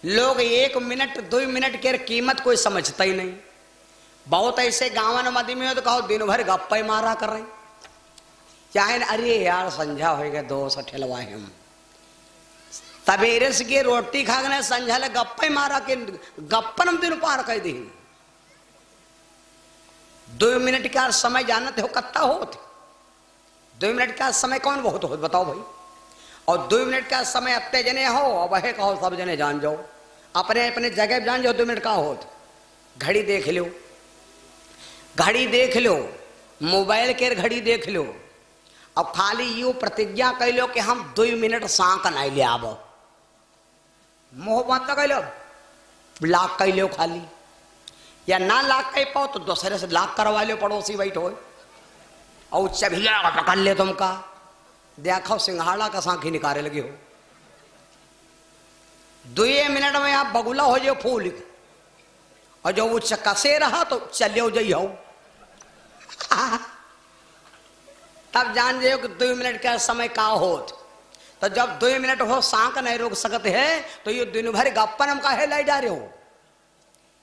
लोग 1 minute 2 minute के कीमत कोई समझता ही नहीं। बहुत ऐसे गाँव मदी में हो तो कहो दिन भर गप्पे मारा कर रहे, चाहे अरे यार संझा हो गया 200 ठेलवा हम तबेरे से के रोटी खा गए संझा ले गप्पे मारा के गप्पन हम दिन पार कर दी। 2 मिनट का समय जानते हो कत्ता होते? 2 मिनट का समय कौन बहुत हो बताओ भाई? और 2 मिनट का समय अत्ते जने हो और वह कहो सब जने जान जाओ, अपने अपने जगह जान जाओ। 2 मिनट का हो घड़ी देख लो, घड़ी देख लो, मोबाइल के घड़ी देख लो, अब खाली यू प्रतिज्ञा कह लो कि हम 2 मिनट सांक नहीं ले आब, मोह बात कह लो, लाख कह लो खाली, या ना लाख कह पाओ तो दूसरे से लाख करवा लो, पड़ोसी बैठो और चबिया पकड़ ले तुमका, देखो सिंघाड़ा का सांखी निकाले लगे हो। 2 मिनट में आप बगुला हो जाओ फूल, और जो वो कसे रहा तो चले जाइ हो तब जान जाओ कि 2 मिनट का समय का होत। तो जब 2 मिनट हो सांक नहीं रोक सकते है तो ये दिन भर गप्पन हम काहे लाई जा रहे हो?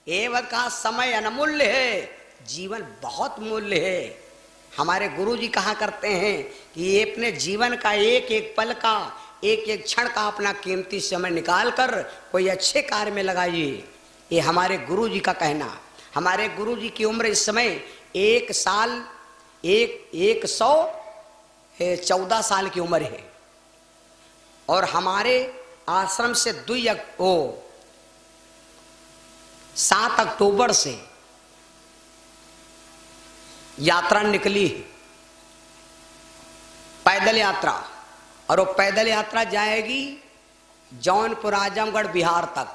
ये बात का समय अनमूल्य है, जीवन बहुत मूल्य है। हमारे गुरु जी कहा करते हैं कि ये अपने जीवन का एक एक पल का एक एक क्षण का अपना कीमती समय निकाल कर कोई अच्छे कार्य में लगाइए। ये हमारे गुरु जी का कहना। हमारे गुरु जी की उम्र इस समय 1 साल 114 साल की उम्र है, और हमारे आश्रम से 7 अक्टूबर से यात्रा निकली है, पैदल यात्रा, और वो पैदल यात्रा जाएगी जौनपुर आजमगढ़ बिहार तक।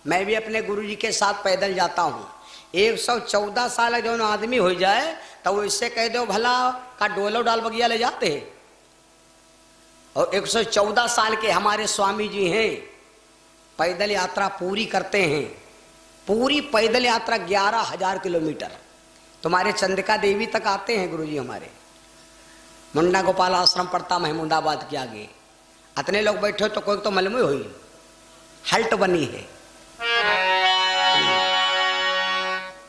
मैं भी अपने गुरुजी के साथ पैदल जाता हूँ। 114 साल जो आदमी हो जाए तो वो इससे कह दो भला का डोलो डाल बगिया ले जाते हैं। और 114 साल के हमारे स्वामी जी हैं, पैदल यात्रा पूरी करते हैं। पूरी पैदल यात्रा 11,000 किलोमीटर तुम्हारे चंद्रिका देवी तक आते हैं गुरुजी हमारे। मुंडा गोपाल आश्रम पड़ता महमूदाबाद के आगे। इतने लोग बैठे हो तो कोई तो मलमू हुई हल्ट बनी है।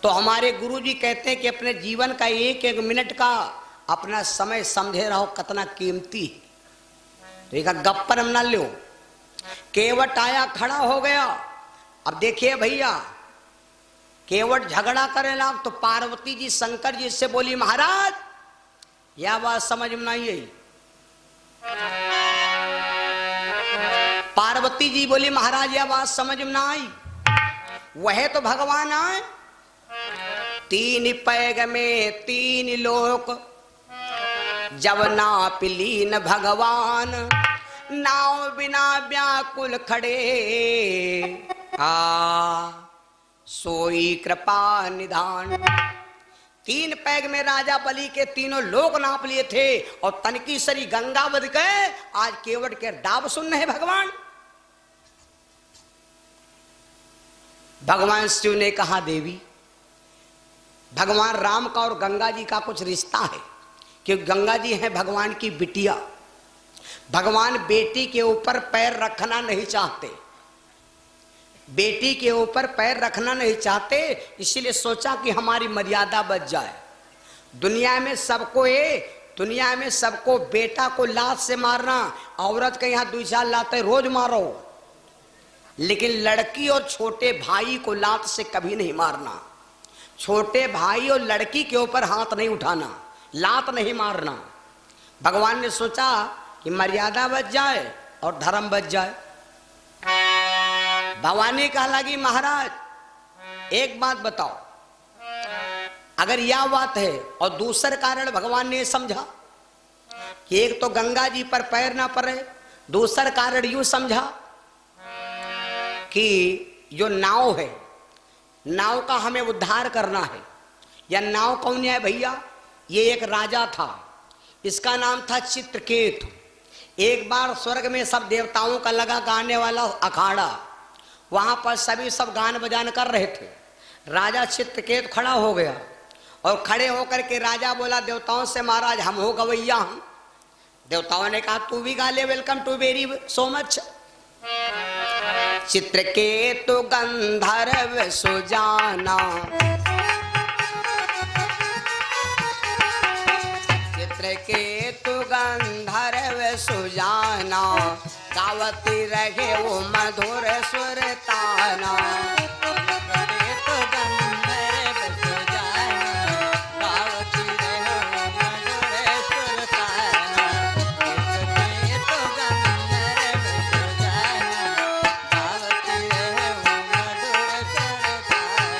तो हमारे गुरुजी कहते हैं कि अपने जीवन का एक एक मिनट का अपना समय समझे रहो कितना कीमती है। ठीक है, गप्पर न लो। केवट आया खड़ा हो गया। अब देखिए भैया, केवट झगड़ा करे ना तो पार्वती जी शंकर जी से बोली महाराज यह बात समझ में नहीं आई। पार्वती जी बोली महाराज यह बात समझ में ना आई, वह तो भगवान आए 3 पैग में 3 लोक, जब ना पिलीन भगवान नाव बिना व्याकुल खड़े, सोई कृपा निधान। 3 पैग में राजा बलि के तीनों लोग नाप लिए थे, और तनकी सरी गंगा बद गए। आज केवट के डाब सुन रहे भगवान। भगवान शिव ने कहा देवी, भगवान राम का और गंगा जी का कुछ रिश्ता है, क्योंकि गंगा जी हैं भगवान की बिटिया। भगवान बेटी के ऊपर पैर रखना नहीं चाहते, बेटी के ऊपर पैर रखना नहीं चाहते, इसीलिए सोचा कि हमारी मर्यादा बच जाए। दुनिया में सबको बेटा को लात से मारना, औरत के यहाँ 2-4 लातें रोज मारो, लेकिन लड़की और छोटे भाई को लात से कभी नहीं मारना। छोटे भाई और लड़की के ऊपर हाथ नहीं उठाना, लात नहीं मारना। भगवान ने सोचा कि मर्यादा बच जाए और धर्म बच जाए। भवानी कहा लगी महाराज एक बात बताओ, अगर यह बात है, और दूसरा कारण भगवान ने समझा कि एक तो गंगा जी पर पैर ना पड़े, दूसरा कारण यूं समझा कि जो नाव है, नाव का हमें उद्धार करना है। यह नाव कौन है भैया? ये एक राजा था, इसका नाम था चित्रकेतु। एक बार स्वर्ग में सब देवताओं का लगा गाने वाला अखाड़ा, वहां पर सभी सब गान बजान कर रहे थे। राजा चित्रकेतु खड़ा हो गया, और खड़े होकर के राजा बोला देवताओं से महाराज हम हो गवैया हम। देवताओं ने कहा तू भी गा ले, welcome to very so much. Chitraketu गंधर्व सुजाना, चित्रकेतु गंधर्व सुजाना, गावती रहे वो मधुर सुर ताना। चित्रकेतु गंधर्व सुजाना, गावती रहे वो मधुर सुर ताना। चित्रकेतु गंधर्व सुजाना, गावती रहे वो मधुर सुर ताना।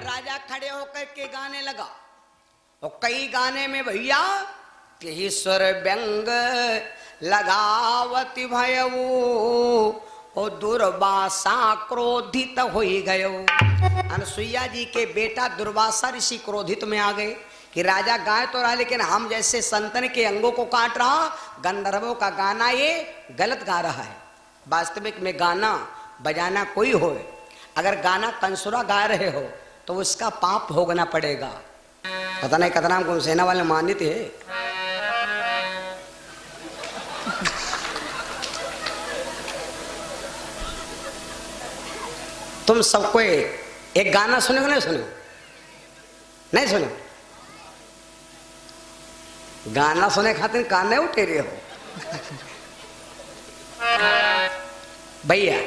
राजा खड़े होकर के गाने लगा और कई गाने में भैया यही स्वर व्यंग लगावती भयऊ ओ दुर्वासा क्रोधित हो गयो। अनसुईया जी के बेटा दुर्वासा ऋषि क्रोधित में आ गए कि राजा गाय तो रहा लेकिन हम जैसे संतन के अंगों को काट रहा, गंधर्वों का गाना ये गलत गा रहा है। वास्तविक में गाना बजाना कोई हो, अगर गाना कंसुरा गा रहे हो तो उसका पाप भोगना पड़ेगा। पता नहीं कतना हमको सेना वाले मानित है। तुम सबको एक गाना सुने नहीं सुने? नहीं सुने? गाना सुने खातिर कान नहीं उठे रहे हो भैया।